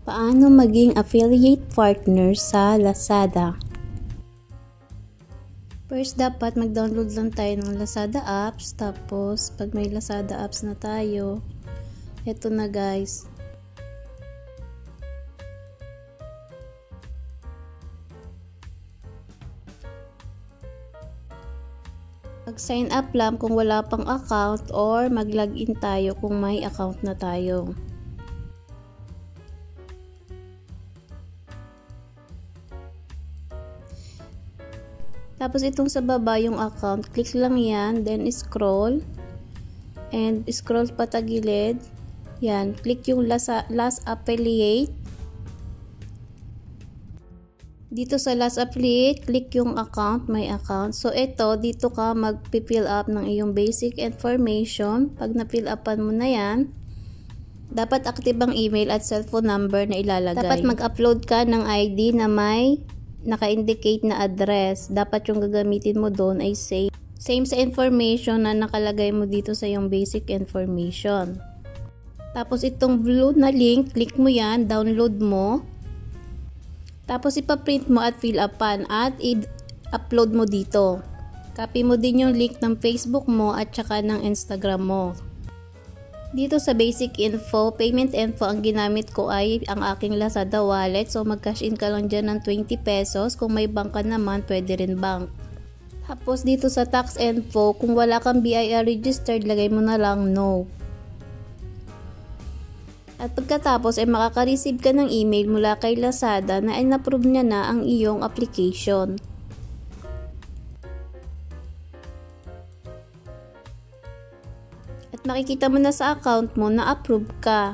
Paano maging affiliate partner sa Lazada? First, dapat mag-download lang tayo ng Lazada apps. Tapos, pag may Lazada apps na tayo, eto na guys. Mag-sign up lang kung wala pang account or mag-login tayo kung may account na tayo. Tapos itong sa baba yung account, click lang yan, then scroll. And scroll patagilid. Yan, click yung last affiliate. Dito sa last affiliate, click yung account, my account. So ito, dito ka mag-fill up ng iyong basic information. Pag na-fill upan mo na yan, dapat active ang email at cellphone number na ilalagay. Dapat mag-upload ka ng ID na may naka-indicate na address. Dapat yung gagamitin mo doon ay same sa information na nakalagay mo dito sa yung basic information. Tapos itong blue na link, click mo yan, download mo. Tapos ipaprint mo at fill upan at i-upload mo dito. Copy mo din yung link ng Facebook mo at saka ng Instagram mo. Dito sa basic info, payment info, ang ginamit ko ay ang aking Lazada wallet. So mag-cash in ka lang dyan ng 20 pesos. Kung may bank ka naman, pwede rin bank. Tapos dito sa tax info, kung wala kang BIR registered, lagay mo na lang no. At pagkatapos ay makaka-receive ka ng email mula kay Lazada na in-approve niya na ang iyong application. At makikita mo na sa account mo na approve ka.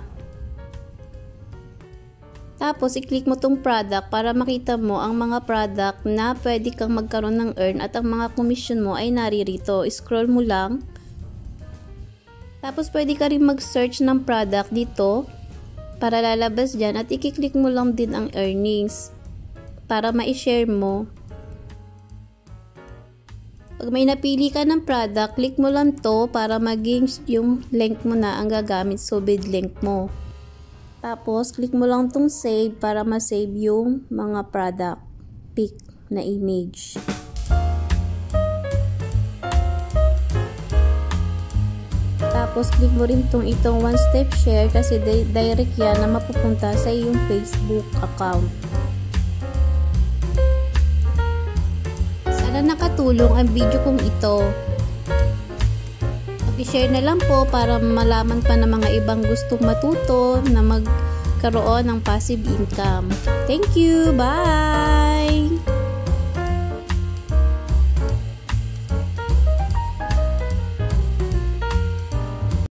Tapos i-click mo tong product para makita mo ang mga product na pwede kang magkaroon ng earn at ang mga commission mo ay naririto. Scroll mo lang. Tapos pwede ka rin mag-search ng product dito para lalabas dyan at i-click mo lang din ang earnings para ma-share mo. Pag may napili ka ng product, click mo lang to para maging yung link mo na ang gagamit, so bid link mo. Tapos, click mo lang tong save para ma-save yung mga product pic na image. Tapos, click mo rin itong one-step share kasi direct yan na mapupunta sa iyong Facebook account. Sana nakatulong ang video kong ito. I-share na lang po para malaman pa ng mga ibang gustong matuto na magkaroon ng passive income. Thank you! Bye!